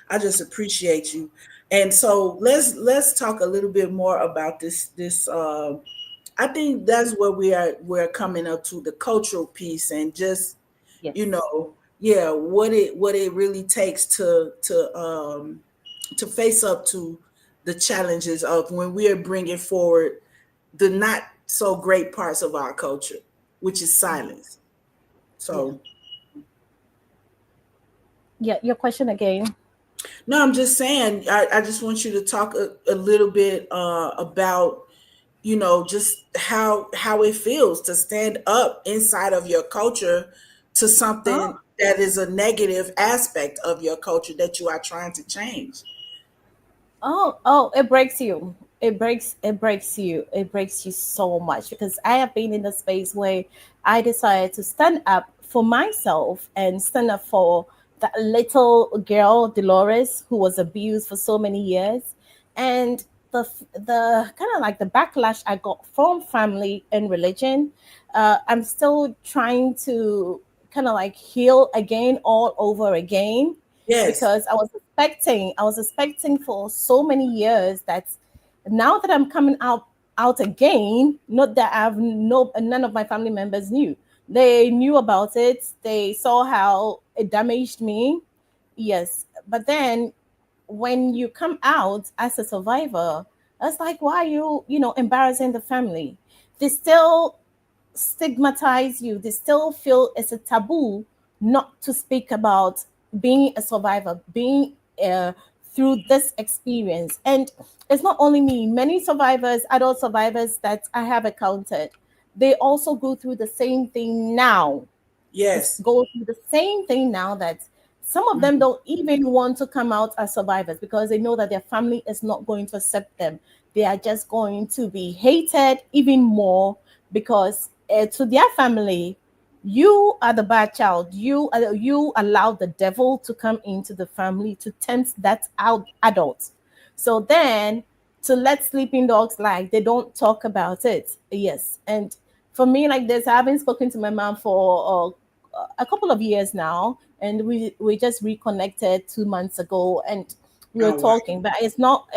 I just appreciate you. And so let's talk a little bit more about this I think that's where we're coming up to the cultural piece, and just you Yes. know yeah, what it really takes to face up to the challenges of when we are bringing forward the not so great parts of our culture, which is silence. Yeah. So Yeah. Your question again. no, I'm just saying, I just want you to talk a little bit about just how it feels to stand up inside of your culture to something Oh, that is a negative aspect of your culture that you are trying to change. oh, it breaks you. It breaks you. It breaks you so much because I have been in a space where I decided to stand up for myself and stand up for that little girl, Deloris, who was abused for so many years. And the kind of like the backlash I got from family and religion, I'm still trying to kind of like heal again all over again Yes, because I was expecting for so many years that now that I'm coming out again, not that I've no none of my family members knew. They knew about it. They saw how it damaged me. Yes. But then when you come out as a survivor, it's like why are you embarrassing the family? They still stigmatize you. They still feel it's a taboo not to speak about being a survivor, being uh, through this experience. And it's not only me, many survivors, adult survivors that I have encountered, they also go through the same thing now. yes. Go through the same thing now that some of them Mhm. don't even want to come out as survivors because they know that their family is not going to accept them. They are just going to be hated even more because to their family, you are the bad child. You allow the devil to come into the family to tempt that out adult. So then to let sleeping dogs lie, they don't talk about it. Yes, and for me like this, I haven't spoken to my mom for a couple of years now, and we just reconnected 2 months ago, and we were Oh wow. talking. But it's not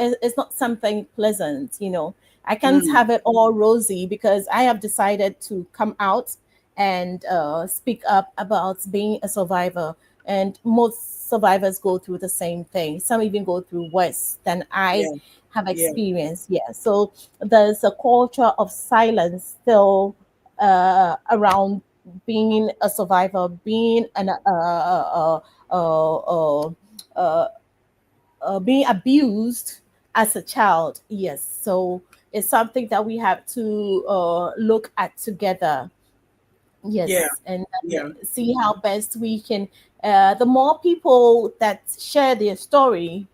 something pleasant, you know. I can't Mm, have it all rosy because I have decided to come out and speak up about being a survivor. And most survivors go through the same thing. Some even go through worse than I yeah, have yeah, experienced. Yeah. So there's a culture of silence still around being a survivor, uh, uh, being abused as a child. Yes, so it's something that we have to look at together. yeah, Yes, and yeah. see how best we can. The more people that share their story,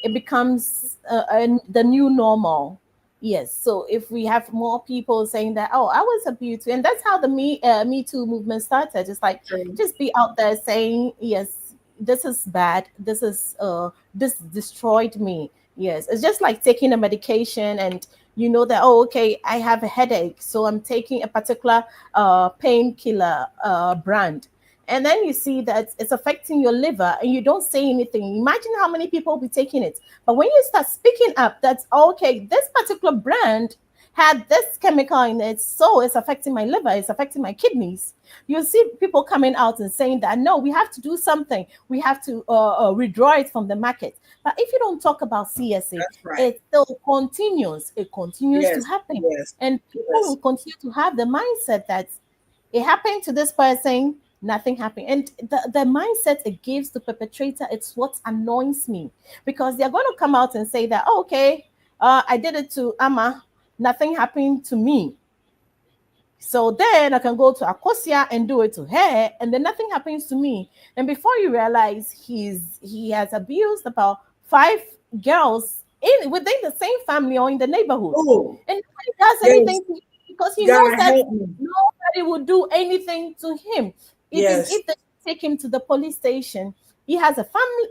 it becomes the new normal. Yes, so if we have more people saying that, oh, I was abused, and that's how the Me Too movement started. It's like True. just be out there saying, yes, this is bad. This destroyed me. Yes, it's just like taking a medication and you know that, oh, okay, I have a headache, so I'm taking a particular painkiller brand, and then you see that it's affecting your liver and you don't say anything. Imagine how many people will be taking it. But when you start speaking up, that's okay, this particular brand had this chemical in it, so it's affecting my liver, it's affecting my kidneys. You see people coming out and saying that no, we have to do something, we have to withdraw it from the market. But if you don't talk about CSA, That's right. it still continues. It continues to Yes, happen. yes, And people yes. will continue to have the mindset that it happened to this person, nothing happened. And the mindset it gives the perpetrator, it's what annoys me because they're going to come out and say that, oh, okay, I did it to Amma, nothing happened to me. So then I can go to Akosia and do it to her, and then nothing happens to me. And before you realize, he has abused about 5 girls in within the same family or in the neighborhood, Oh, and nobody does yes, anything to him because he knows God that help me. nobody will do anything to him. Even Yes, if they take him to the police station, he has a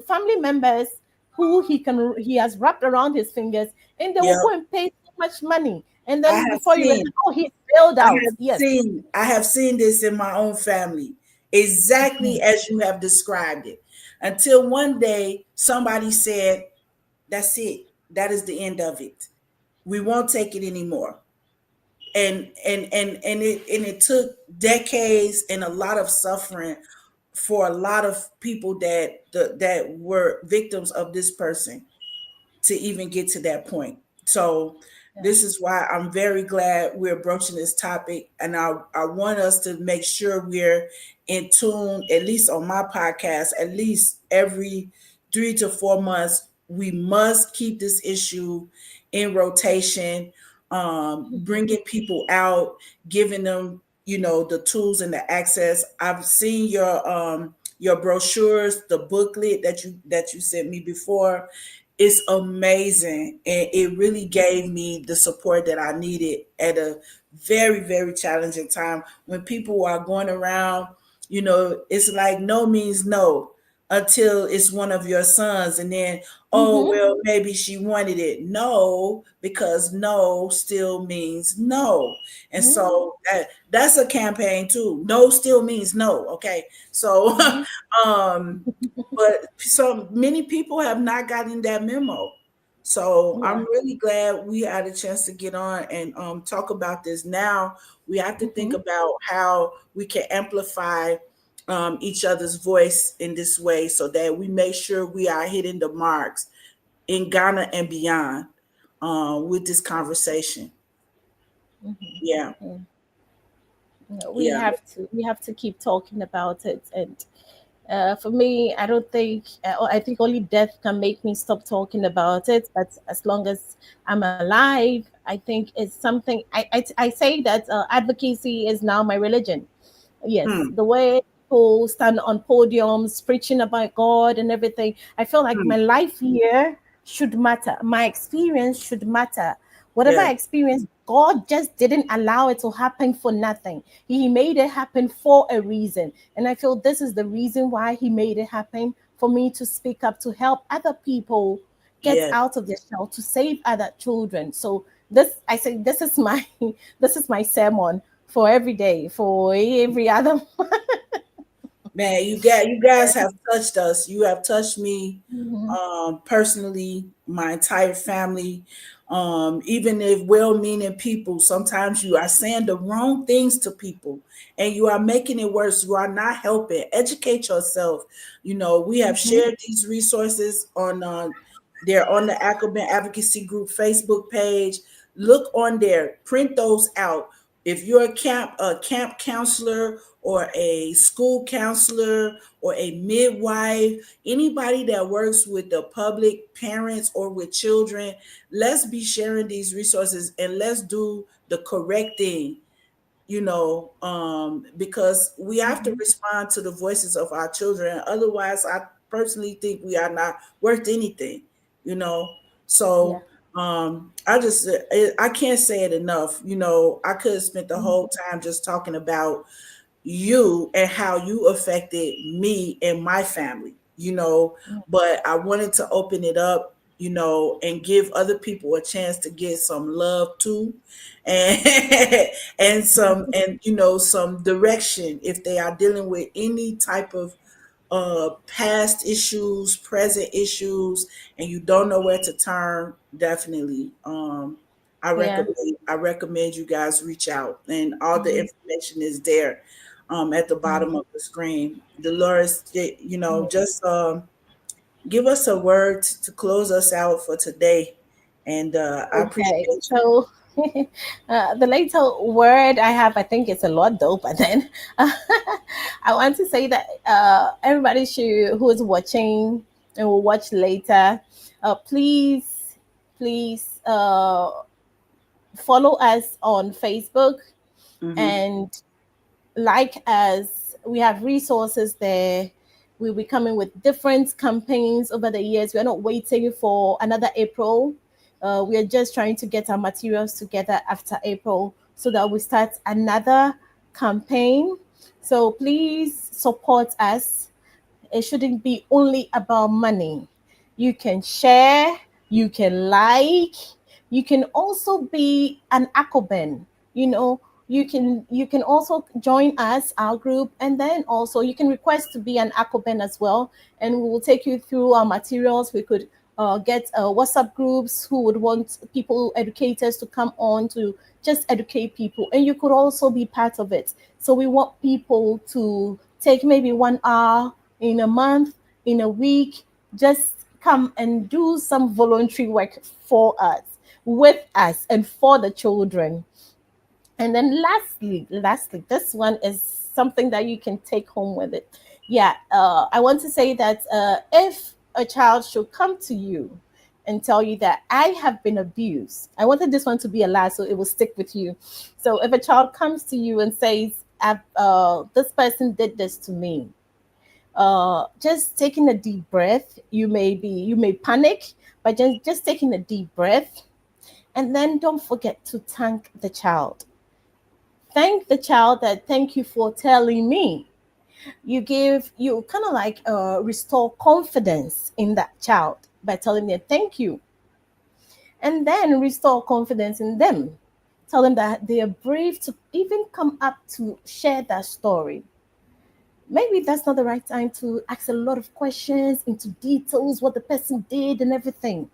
family members who he has wrapped around his fingers, and they will yeah. go and pay so much money. And I then have before you realize, seen. oh, he's bailed I out. have Yes. seen. I have seen this in my own family, exactly as you have described it. Until one day somebody said, "That's it. That is the end of it. We won't take it anymore." And it took decades and a lot of suffering for a lot of people that were victims of this person to even get to that point. So Yeah. this is why I'm very glad we're broaching this topic, and I want us to make sure we're in tune, at least on my podcast, at least every 3 to 4 months. We must keep this issue in rotation, bringing people out, giving them, the tools and the access. I've seen your brochures, the booklet that you sent me before. It's amazing, and it really gave me the support that I needed at a very, very challenging time when people are going around. It's like no means no until it's one of your sons, and then, oh Mm-hmm. well, maybe she wanted it. No, because no still means no. And Mm-hmm. so that's a campaign too. No still means no. Okay, so Mm-hmm. um but so many people have not gotten that memo. So I'm Yeah. really glad we had a chance to get on and talk about this. Now we have to think Mm-hmm. about how we can amplify each other's voice in this way so that we make sure we are hitting the marks in Ghana and beyond with this conversation. Yeah, Mm-hmm. yeah. We have to keep talking about it. And for me, I don't think I think only death can make me stop talking about it. But as long as I'm alive, I think it's something. I say that advocacy is now my religion. Yes, Hmm, the way people stand on podiums preaching about God and everything, I feel like hmm. my life here should matter. My experience should matter. Whatever Yeah, I experienced, God just didn't allow it to happen for nothing. He made it happen for a reason. And I feel this is the reason why He made it happen for me to speak up, to help other people get yeah. out of their shell, to save other children. So this, I say, this is my this is my sermon for every day, for every other. Man, you guys have touched us. You have touched me Mhm. personally, my entire family. Even if well-meaning people, sometimes you are saying the wrong things to people and you are making it worse. You are not helping. Educate yourself. We have Mhm. shared these resources on they're on the Akoben Advocacy Group Facebook page. Look on there, print those out. If you're a camp counselor or a school counselor or a midwife, anybody that works with the public, parents, or with children, let's be sharing these resources and let's do the correct thing, because we have to Mhm. respond to the voices of our children. Otherwise, I personally think we are not worth anything, you know. Yeah. So I can't say it enough. I could have spent the whole time just talking about you and how you affected me and my family, but I wanted to open it up, and give other people a chance to get some love too, and some direction if they are dealing with any type of past issues, present issues, and you don't know where to turn. Definitely, I Yeah. recommend I recommend you guys reach out, and all the Mhm. information is there at the bottom of the screen. Dolores, just give us a word to close us out for today, and I Okay. appreciate you. So the later word I have, I think it's a lot though. But then I want to say that everybody should who is watching and will watch later, please follow us on Facebook. And like as we have resources there, we'll be coming with different campaigns over the years. We're not waiting for another April. We are just trying to get our materials together after April so that we start another campaign. So please support us. It shouldn't be only about money. You can share, you can like, you can also be an Akoben. You know, you can also join us, our group, and then also you can request to be an Akoben as well, and we will take you through our materials. We could get WhatsApp groups who would want people, educators, to come on to just educate people, and you could also be part of it. So we want people to take maybe 1 hour in a month, in a week, just come and do some voluntary work for us, with us, and for the children. And then lastly, this one is something that you can take home with it. Yeah, I want to say that if a child should come to you and tell you that I have been abused, I wanted this one to be a lie so it will stick with you. So if a child comes to you and says, this person did this to me, just taking a deep breath, you may panic, but just taking a deep breath, and then don't forget to thank the child. Thank the child that thank you for telling me. You kind of like restore confidence in that child by telling them thank you, and then restore confidence in them. Tell them that they are brave to even come up to share that story. Maybe that's not the right time to ask a lot of questions into details, what the person did and everything.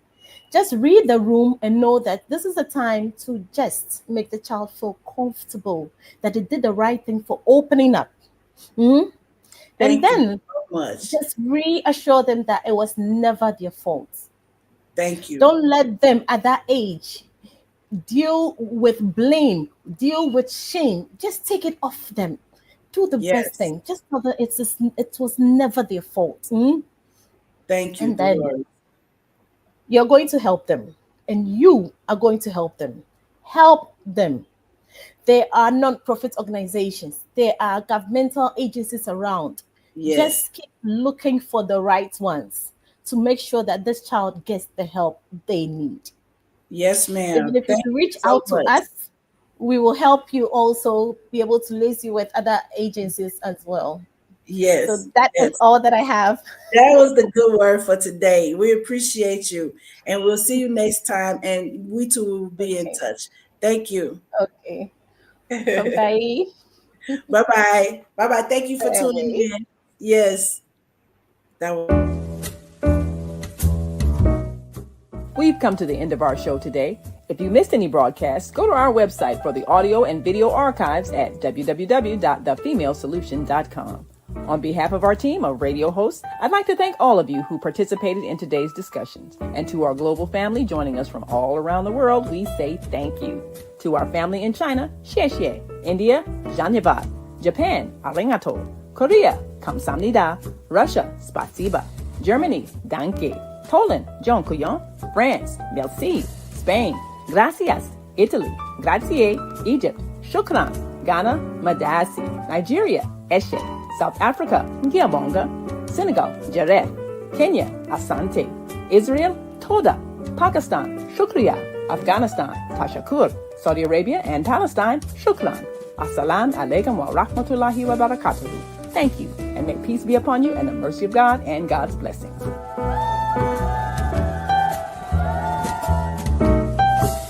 Just read the room and know that this is the time to just make the child feel comfortable, that they did the right thing for opening up. Mhm. And Thank you then so much. just reassure them that it was never their fault. Thank you. Don't let them at that age deal with blame, deal with shame. Just take it off them. Do the best Yes. thing. Just know that it was never their fault. Thank you, And then Deloris. you're going to help them, and you are going to help them. Help them. There are non-profit organizations, there are governmental agencies around. Yes. Just keep looking for the right ones to make sure that this child gets the help they need. Yes, ma'am. Even if you Thank you reach so out to much. us, we will help you also be able to list you with other agencies as well. So Yes. that is Yes. all that I have. That was the good word for today. We appreciate you. And we'll see you next time. And we too will be in Okay. touch. Thank you. Okay. Bye Bye bye. bye. Bye bye. Thank you for tuning Bye. in. Yes. That was. We've come to the end of our show today. If you missed any broadcasts, go to our website for the audio and video archives at www.thefemalesolution.com. On behalf of our team of radio hosts, I'd like to thank all of you who participated in today's discussions. And to our global family joining us from all around the world, we say thank you. To our family in China, xie xie. India, Dhanyavad. Japan, arigato. Korea, kamsamnida. Russia, spasiba. Germany, danke. Poland, dziękuję. France, merci. Spain, gracias. Italy, grazie. Egypt, shukran. Ghana, madasi. Nigeria, eshe. South Africa, Ngiabonga. Senegal, Jareth. Kenya, Asante. Israel, Toda. Pakistan, Shukriya. Afghanistan, Tashakur. Saudi Arabia and Palestine, Shukran. Assalamu alaikum wa rahmatullahi wa barakatuhu. Thank you, and may peace be upon you and the mercy of God and God's blessings.